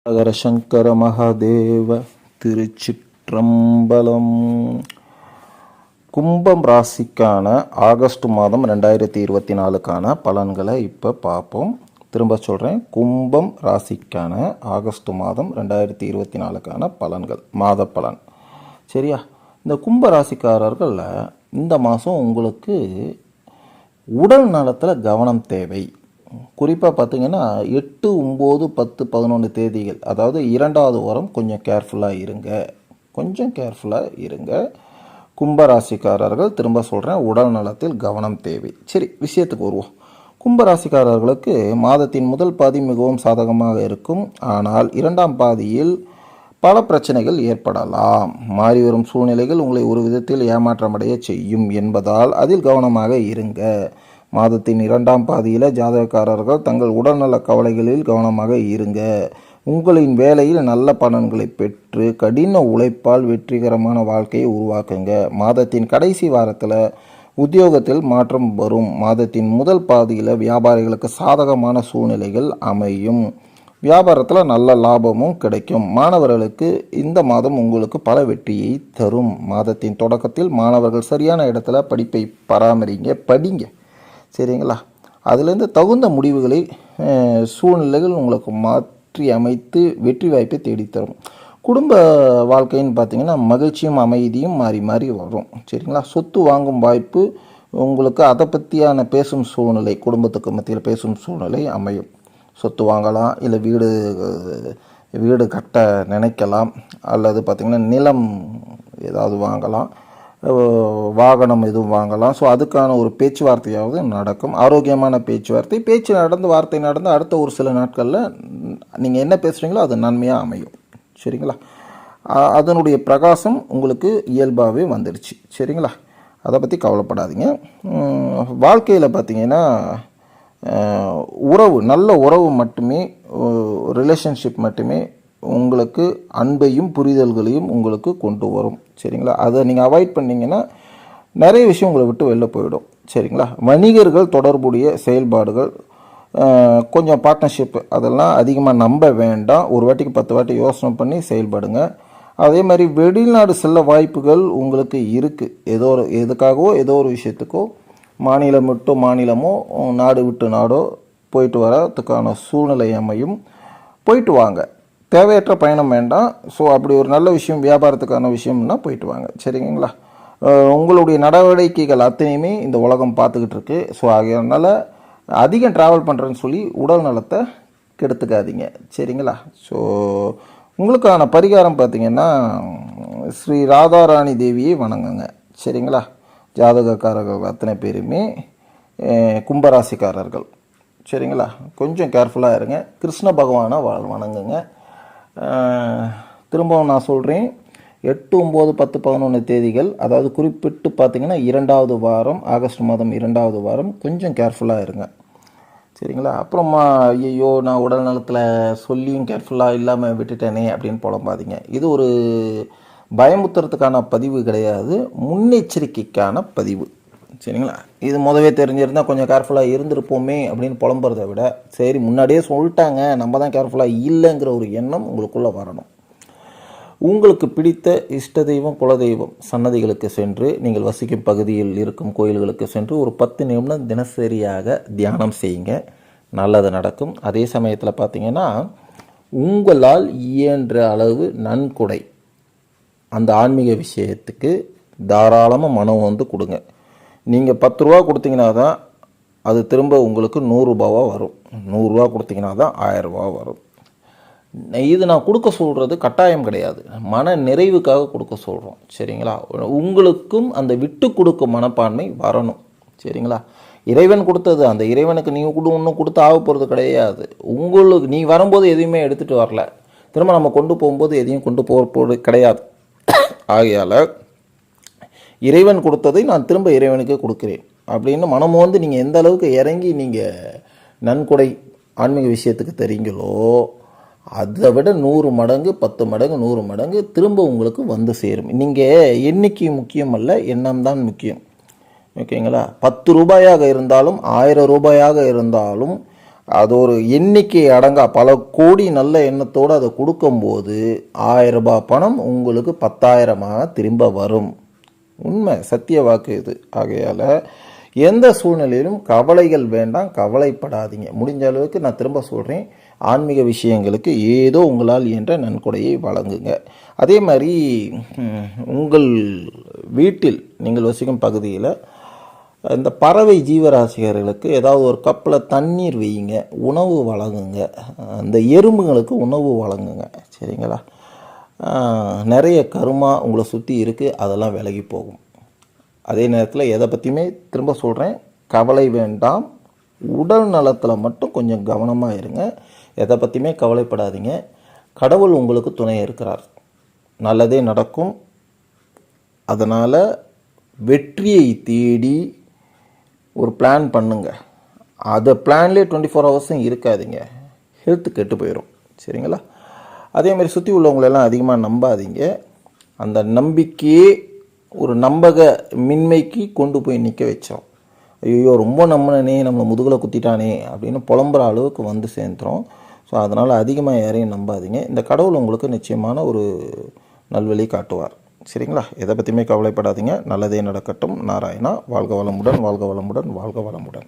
ஹர சங்கர மகாதேவ திருச்சிற்றம்பலம். கும்பம் ராசிக்கான ஆகஸ்ட் மாதம் 2024க்கான பலன்களை இப்போ பார்ப்போம். திரும்ப சொல்கிறேன், கும்பம் ராசிக்கான ஆகஸ்ட் மாதம் 2024க்கான பலன்கள், மாத பலன். சரியா? இந்த கும்ப ராசிக்காரர்களில் இந்த மாதம் உங்களுக்கு உடல் நலத்தில் கவனம் தேவை. குறிப்பாக பார்த்தீங்கன்னா 8, 9, 10, 11 தேதிகள், அதாவது 2வது வாரம் கொஞ்சம் கேர்ஃபுல்லாக இருங்க. கும்பராசிக்காரர்கள், திரும்ப சொல்கிறேன், உடல் நலத்தில் கவனம் தேவை. சரி, விஷயத்துக்கு வருவோம். கும்பராசிக்காரர்களுக்கு மாதத்தின் முதல் பாதி மிகவும் சாதகமாக இருக்கும். ஆனால் 2ஆம் பாதியில் பல பிரச்சனைகள் ஏற்படலாம். மாறி வரும் சூழ்நிலைகள் உங்களை ஒரு விதத்தில் ஏமாற்றமடைய செய்யும் என்பதால் அதில் கவனமாக இருங்க. மாதத்தின் 2ஆம் பாதியில் ஜாதகக்காரர்கள் தங்கள் உடல்நல கவலைகளில் கவனமாக இருங்க. உங்களின் வேலையில் நல்ல பலன்களை பெற்று கடின உழைப்பால் வெற்றிகரமான வாழ்க்கையை உருவாக்குங்க. மாதத்தின் கடைசி வாரத்தில் உத்தியோகத்தில் மாற்றம் வரும். மாதத்தின் முதல் பாதியில் வியாபாரிகளுக்கு சாதகமான சூழ்நிலைகள் அமையும். வியாபாரத்தில் நல்ல லாபமும் கிடைக்கும். மாணவர்களுக்கு இந்த மாதம் உங்களுக்கு பல வெற்றியை தரும். மாதத்தின் தொடக்கத்தில் மாணவர்கள் சரியான இடத்துல படிப்பை படிங்க. சரிங்களா? அதுலேருந்து தகுந்த முடிவுகளை சூழ்நிலைகள் உங்களுக்கு மாற்றி அமைத்து வெற்றி வாய்ப்பை தேடித்தரும். குடும்ப வாழ்க்கைன்னு பார்த்திங்கன்னா மகிழ்ச்சியும் அமைதியும் மாறி மாறி வரும். சரிங்களா? சொத்து வாங்கும் வாய்ப்பு உங்களுக்கு, அதை பற்றியான பேசும் சூழ்நிலை, குடும்பத்துக்கு மத்தியில் பேசும் சூழ்நிலை அமையும். சொத்து வாங்கலாம், இல்லை வீடு கட்ட நினைக்கலாம், அல்லது பார்த்திங்கன்னா நிலம் ஏதாவது வாங்கலாம், வாகனம் எதுவும் வாங்கலாம். ஸோ அதுக்கான ஒரு பேச்சுவார்த்தையாவது நடக்கும். ஆரோக்கியமான பேச்சு நடந்து வார்த்தை நடந்து அடுத்த ஒரு சில நாட்களில் நீங்கள் என்ன பேசுகிறீங்களோ அது நன்மையாக அமையும். சரிங்களா? அதனுடைய பிரகாசம் உங்களுக்கு இயல்பாகவே வந்துடுச்சு. சரிங்களா? அதை பற்றி கவலைப்படாதீங்க. வாழ்க்கையில் பார்த்திங்கன்னா நல்ல உறவு மட்டுமே, ரிலேஷன்ஷிப் மட்டுமே உங்களுக்கு அன்பையும் புரிதல்களையும் உங்களுக்கு கொண்டு வரும். சரிங்களா? அதை நீங்கள் அவாய்ட் பண்ணிங்கன்னா நிறைய விஷயம் உங்களை விட்டு வெளில போயிடும். சரிங்களா? வணிகர்கள் தொடர்புடைய செயல்பாடுகள், கொஞ்சம் பார்ட்னர்ஷிப், அதெல்லாம் அதிகமாக நம்ப வேண்டாம். ஒரு வாட்டிக்கு 10 வாட்டி யோசனை பண்ணி செயல்படுங்க. அதே மாதிரி வெளிநாடு செல்ல வாய்ப்புகள் உங்களுக்கு இருக்குது. எதுக்காகவோ ஏதோ ஒரு விஷயத்துக்கோ, மாநிலம் விட்டு மாநிலமோ நாடு விட்டு நாடோ போயிட்டு வரதுக்கான சூழ்நிலை அமையும். போயிட்டு வாங்க. தேவையற்ற பயணம் வேண்டாம். ஸோ அப்படி ஒரு நல்ல விஷயம், வியாபாரத்துக்கான விஷயம்னா போயிட்டு வாங்க. சரிங்களா? உங்களுடைய நடவடிக்கைகள் அத்தனையுமே இந்த உலகம் பார்த்துக்கிட்டு இருக்கு. ஸோ அதனால் அதிகம் ட்ராவல் பண்ணுறேன்னு சொல்லி உடல் நலத்தை கெடுத்துக்காதீங்க. சரிங்களா? ஸோ உங்களுக்கான பரிகாரம் பார்த்திங்கன்னா ஸ்ரீ ராதாராணி தேவியை வணங்குங்க. சரிங்களா? ஜாதகக்காரர்கள் அத்தனை பேருமே கும்பராசிக்காரர்கள். சரிங்களா? கொஞ்சம் கேர்ஃபுல்லாக இருங்க. கிருஷ்ண பகவானை வணங்குங்க. திரும்பவும் நான் சொல்கிறேன், 8, 9, 10, 11 தேதிகள், அதாவது குறிப்பிட்டு பார்த்திங்கன்னா 2வது வாரம், ஆகஸ்ட் மாதம் 2வது வாரம் கொஞ்சம் கேர்ஃபுல்லாக இருங்க. சரிங்களா? அப்புறமா ஐயோ நான் உடல் நலத்தில் சொல்லியும் கேர்ஃபுல்லாக இல்லாமல் விட்டுட்டேனே அப்படின்னு புலம்பாதீங்க. இது ஒரு பயமுத்துறதுக்கான பதிவு கிடையாது, முன்னெச்சரிக்கைக்கான பதிவு. சரிங்களா? இது முதவே தெரிஞ்சிருந்தால் கொஞ்சம் கேர்ஃபுல்லாக இருந்திருப்போமே அப்படின்னு புலம்புறதை விட, சரி முன்னாடியே சொல்லிட்டாங்க, நம்ம தான் கேர்ஃபுல்லாக இல்லைங்கிற ஒரு எண்ணம் உங்களுக்குள்ளே வரணும். உங்களுக்கு பிடித்த இஷ்ட தெய்வம், குலதெய்வம் சன்னதிகளுக்கு சென்று, நீங்கள் வசிக்கும் பகுதியில் இருக்கும் கோயில்களுக்கு சென்று ஒரு 10 நிமிடம் தினசரியாக தியானம் செய்யுங்க. நல்லது நடக்கும். அதே சமயத்தில் பார்த்திங்கன்னா உங்களால் இயன்ற அளவு நன்கொடை அந்த ஆன்மீக விஷயத்துக்கு தாராளமாக மனம் கொடுங்க. நீங்கள் 10 ரூபா கொடுத்தீங்கன்னா தான் அது திரும்ப உங்களுக்கு 100 ரூபாவாக வரும். 100 ரூபா கொடுத்தீங்கன்னா தான் 1000 ரூபா வரும். இது நான் கொடுக்க சொல்கிறது கட்டாயம் கிடையாது, மன நிறைவுக்காக கொடுக்க சொல்கிறோம். சரிங்களா? உங்களுக்கும் அந்த விட்டு கொடுக்கும் மனப்பான்மை வரணும். சரிங்களா? இறைவன் கொடுத்தது, அந்த இறைவனுக்கு நீங்கள் ஒன்றும் கொடுத்து ஆக போகிறது கிடையாது. உங்களுக்கு நீ வரும்போது எதையுமே எடுத்துகிட்டு வரல, திரும்ப நம்ம கொண்டு போகும்போது எதையும் கொண்டு போகிறது கிடையாது. ஆகையால் இறைவன் கொடுத்ததை நான் திரும்ப இறைவனுக்கு கொடுக்குறேன் அப்படின்னு மனம் நீங்கள் எந்த அளவுக்கு இறங்கி நீங்கள் நன்கொடை ஆன்மீக விஷயத்துக்கு தெரியுங்களோ, அதை விட 100 மடங்கு, 10 மடங்கு, 100 மடங்கு திரும்ப உங்களுக்கு வந்து சேரும். நீங்கள் எண்ணிக்கை முக்கியம் அல்ல, எண்ணம் தான் முக்கியம். ஓகேங்களா? 10 ரூபாயாக இருந்தாலும் 1000 ரூபாயாக இருந்தாலும் அது ஒரு எண்ணிக்கை அடங்கா பல கோடி நல்ல எண்ணத்தோடு அதை கொடுக்கும்போது 1000 ரூபாய் பணம் உங்களுக்கு 10,000 திரும்ப வரும். உண்மை, சத்திய வாக்கு இது. ஆகையால் எந்த சூழ்நிலையிலும் கவலைகள் வேண்டாம், கவலைப்படாதீங்க. முடிஞ்ச அளவுக்கு நான் திரும்ப சொல்கிறேன், ஆன்மீக விஷயங்களுக்கு ஏதோ உங்களால் என்ற நன்கொடையை வழங்குங்க. அதே மாதிரி உங்கள் வீட்டில் நீங்கள் வசிக்கும் பகுதியில் இந்த பறவை ஜீவராசிகர்களுக்கு ஏதாவது ஒரு கப்பில் தண்ணீர் வையுங்க, உணவு வழங்குங்க. அந்த எறும்புங்களுக்கு உணவு வழங்குங்க. சரிங்களா? நிறைய கருமா உங்களை சுற்றி இருக்குது, அதெல்லாம் விலகி போகும். அதே நேரத்தில் எதை பற்றியுமே திரும்ப சொல்கிறேன், கவலை வேண்டாம். உடல் நலத்தில் மட்டும் கொஞ்சம் கவனமாக இருங்க. எதை பற்றியுமே கவலைப்படாதீங்க. கடவுள் உங்களுக்கு துணை இருக்கிறார், நல்லதே நடக்கும். அதனால் வெற்றியை தேடி ஒரு பிளான் பண்ணுங்க. அதை பிளான்லேயே 24 ஹவர்ஸும் இருக்காதீங்க, ஹெல்த்து கெட்டு போயிடும். சரிங்களா? அதேமாதிரி சுற்றி உள்ளவங்களெல்லாம் அதிகமாக நம்பாதீங்க. அந்த நம்பிக்கையே ஒரு நம்பக மின்மைக்கு கொண்டு போய் நிற்க வச்சோம். ஐயோ ரொம்ப நம்பினே நம்மளை முதுகில் குத்திட்டானே அப்படின்னு புலம்புற அளவுக்கு வந்து சேர்ந்துடும். ஸோ அதனால் அதிகமாக யாரையும் நம்பாதீங்க. இந்த கடவுள் உங்களுக்கு நிச்சயமான ஒரு நல்வழி காட்டுவார். சரிங்களா? எதை பற்றியுமே கவலைப்படாதீங்க. நல்லதே நடக்கட்டும். நாராயணா. வாழ்க வளமுடன், வாழ்க வளமுடன், வாழ்க வளமுடன்.